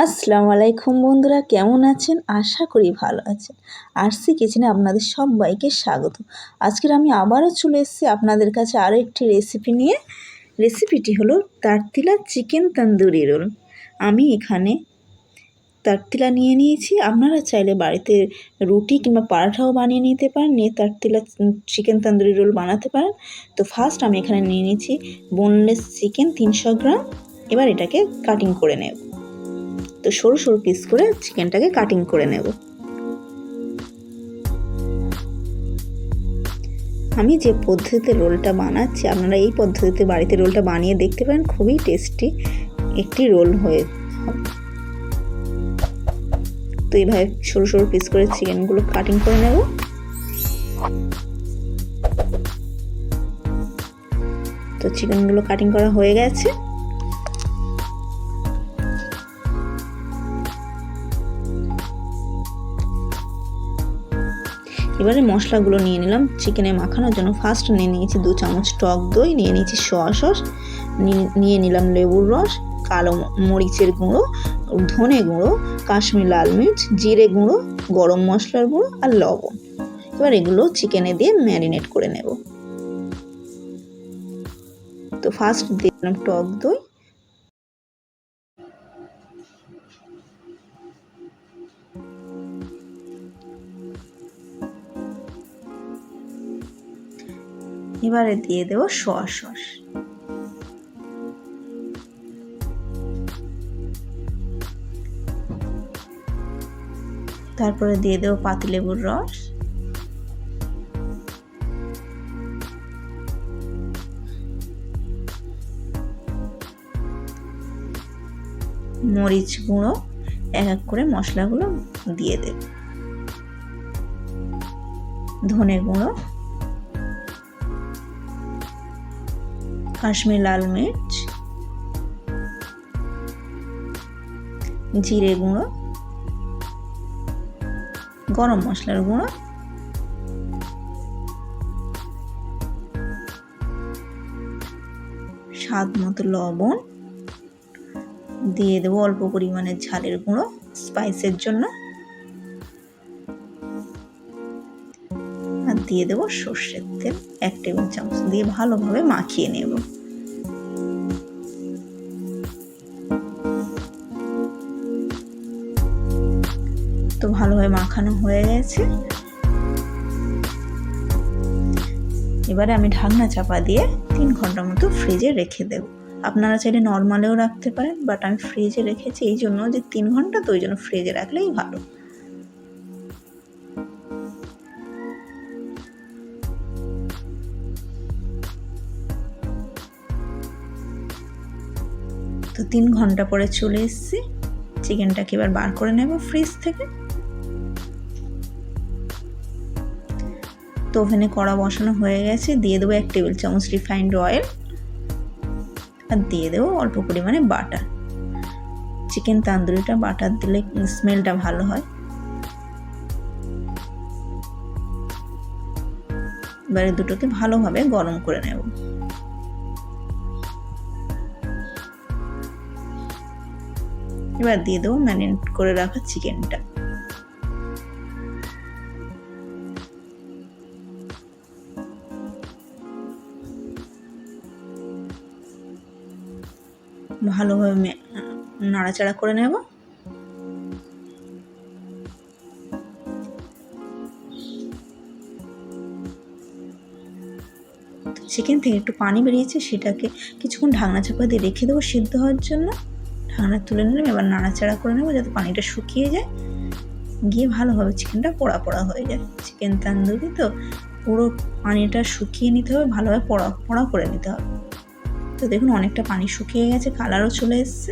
আসসালামু আলাইকুম বন্ধুরা, কেমন আছেন? আশা করি ভালো আছেন। আরসি কিচেনে আপনাদের সবাইকে স্বাগত। আজকের আমি আবারও চলে এসেছি আপনাদের কাছে আরও একটি রেসিপি নিয়ে। রেসিপিটি হলো তারতিলা চিকেন তন্দুরি রোল। আমি এখানে তারতিলা নিয়ে নিয়েছি। আপনারা চাইলে বাড়িতে রুটি কিংবা পরাঠাও বানিয়ে নিতে পারেন, নিয়ে তারতিলা চিকেন তন্দুরি রোল বানাতে পারেন। তো ফার্স্ট আমি এখানে নিয়ে নিয়েছি বোনলেস চিকেন 300 গ্রাম। এবার এটাকে কাটিং করে নেব। তো সরু সরু পিস করে চিকেনটাকে কাটিং করে নেব। আমি যে পদ্ধতিতে রোলটা বানাচ্ছি, আপনারা এই পদ্ধতিতে বাড়িতে রোলটা বানিয়ে দেখতে পারেন, খুবই টেস্টি একটি রোল হয়ে। তো এইভাবে সরু সরু পিস করে চিকেনগুলো কাটিং করে নেব। তো চিকেনগুলো কাটিং করা হয়ে গেছে। এবারে মশলাগুলো নিয়ে নিলাম চিকেনে মাখানোর জন্য। ফার্স্ট নিয়ে নিয়েছি 2 চামচ টক দই, নিয়ে নিয়েছি সোয়া সস, নিয়ে নিলাম লেবুর রস, কালো মরিচের গুঁড়ো, ধনে গুঁড়ো, কাশ্মীর লাল মির্চ, জিরে গুঁড়ো, গরম মশলার গুঁড়ো আর লবণ। এবার এগুলো চিকেনে দিয়ে ম্যারিনেট করে নেব। তো ফার্স্ট দিয়ে দিলাম টক দই, এবারে দিয়ে দেব সোয়া সস, তারপরে দিয়ে দেব পাতিলেবুর রস, মরিচ গুঁড়ো, এক এক করে মশলাগুলো দিয়ে দেব, ধনে গুঁড়ো, কাশ্মীর লাল মির্চ, জিরে গুঁড়ো, গরম মশলার গুঁড়ো, স্বাদ মতো লবণ, দিয়ে দেবো অল্প পরিমাণে ঝালের গুঁড়ো স্পাইসের জন্য, আর দিয়ে দেবো সর্ষের তেল 1 টেবিল চামচ, দিয়ে ভালোভাবে মাখিয়ে নেব। তো ভালোভাবে মাখানো হয়ে গেছে। এবারে আমি ঢাকনা চাপা দিয়ে 3 ঘন্টার মতো ফ্রিজে রেখে দেব। আপনারা চাইলে নর্মালেও রাখতে পারেন, বাট আমি ফ্রিজে রেখেছি এই জন্য যে 3 ঘন্টা, তো ওই জন্য ফ্রিজে রাখলেই ভালো। তো 3 ঘন্টা পরে চলে এসেছি। চিকেনটাকে এবার বার করে নেব ফ্রিজ থেকে। তো ওভেনে কড়া বসানো হয়ে গেছে, দিয়ে দেবো 1 টেবিল চামচ রিফাইন্ড অয়েল, আর দিয়ে দেবো অল্প পরিমাণে বাটার। চিকেন তান্দুরিটা বাটার দিলে স্মেলটা ভালো হয়। এবারে দুটোকে ভালোভাবে গরম করে নেব। এবার দিয়ে দেবো ম্যারিনেট করে রাখা চিকেনটা। ভালোভাবে নাড়াচাড়া করে নেব। চিকেন থেকে একটু পানি বেরিয়েছে, সেটাকে কিছুক্ষণ ঢাকনা চাপা দিয়ে রেখে দেবো সিদ্ধ হওয়ার জন্য। ঢাকনা তুলে নিলাম, এবার নাড়াচাড়া করে নেবো যাতে পানিটা শুকিয়ে যায়, গিয়ে ভালোভাবে চিকেনটা পোড়া পোড়া হয়ে যায়। চিকেন তান্দুরি তো পুরো পানিটা শুকিয়ে নিতে হবে, ভালোভাবে পোড়া পোড়া করে নিতে হবে। তো দেখুন অনেকটা পানি শুকিয়ে গেছে, কালারও চলে এসছে।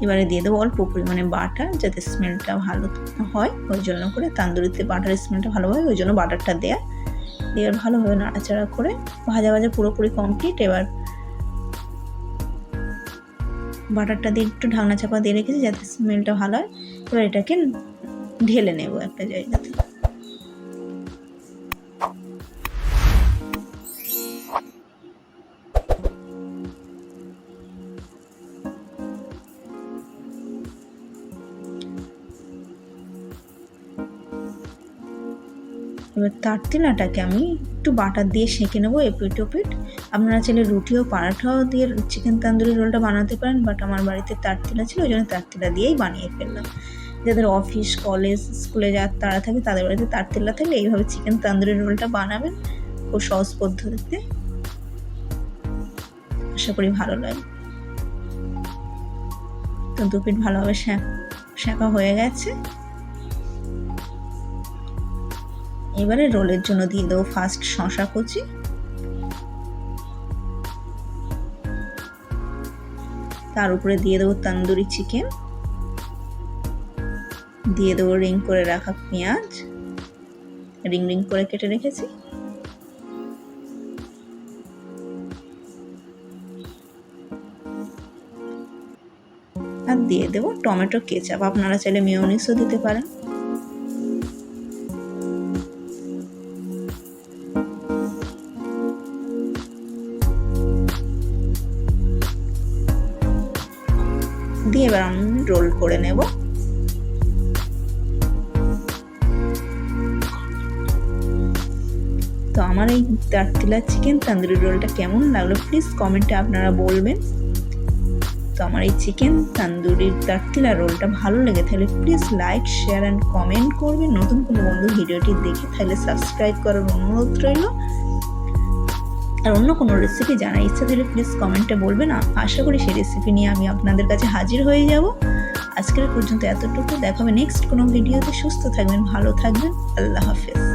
এবারে দিয়ে দেবো অল্প পরিমাণে বাটার, যাতে স্মেলটা ভালো হয়, ওই জন্য করে তান্দুরিতে বাটারের স্মেলটা ভালো হয়, ওই জন্য বাটারটা দেয়া। এবার ভালোভাবে নাড়াচাড়া করে ভাজা ভাজা পুরোপুরি কমপ্লিট। এবার বাটারটা দিয়ে একটু ঢাকনা চাপা দিয়ে রেখেছি যাতে স্মেলটা ভালো হয়। এবার এটাকে ঢেলে নেব একটা জায়গাতে। এবার তারতিলাটাকে আমি একটু বাটার দিয়ে সেঁকে নেবো এপিট ওপিট। আপনারা চাইলে রুটি ও পরাঠাও দিয়ে চিকেন তান্দুরি রোলটা বানাতে পারেন, বাট আমার বাড়িতে তারতিলা ছিল, ওই জন্য তারতিলা দিয়েই বানিয়ে ফেললাম। যাদের অফিস কলেজ স্কুলে যাওয়ার তাড়া থাকে তাদের বাড়িতে তারতিলা থাকলে এইভাবে চিকেন তান্দুরি রোলটা বানাবেন খুব সহজ পদ্ধতিতে, আশা করি ভালো লাগে। তো দুপিট ভালোভাবে সেঁকা হয়ে গেছে। এবারে রোলের জন্য দিয়ে দেবো ফার্স্ট শসা কুচি, তার উপরে দিয়ে দেবো তন্দুরি চিকেন, দিয়ে দেবো রিং করে রাখা পেঁয়াজ, রিং রিং করে কেটে রেখেছি, আর দিয়ে দেবো টমেটো কেচাপ। আপনারা চাইলে মেয়োনিজও দিতে পারেন। দিয়ে এবার আমি রোল করে নেব। তো আমার এই তারতিলা চিকেন তান্দুরি রোলটা কেমন লাগলো প্লিজ কমেন্টে আপনারা বলবেন। তো আমার এই চিকেন তান্দুরির তারতিলা রোলটা ভালো লেগে থাকলে please like share and comment করবেন। নতুন কোনো বন্ধু ভিডিওটি দেখে তাহলে সাবস্ক্রাইব করার অনুরোধ রইল। আর অন্য কোনো রেসিপি জানার ইচ্ছা থাকলে প্লিজ কমেন্টে বলবেন। আশা করি সেই রেসিপি নিয়ে আমি আপনাদের কাছে হাজির হয়ে যাব। আজকের পর্যন্ত এতটুকু, দেখা হবে নেক্সট কোনো ভিডিওতে। সুস্থ থাকবেন, ভালো থাকবেন, আল্লাহ হাফেজ।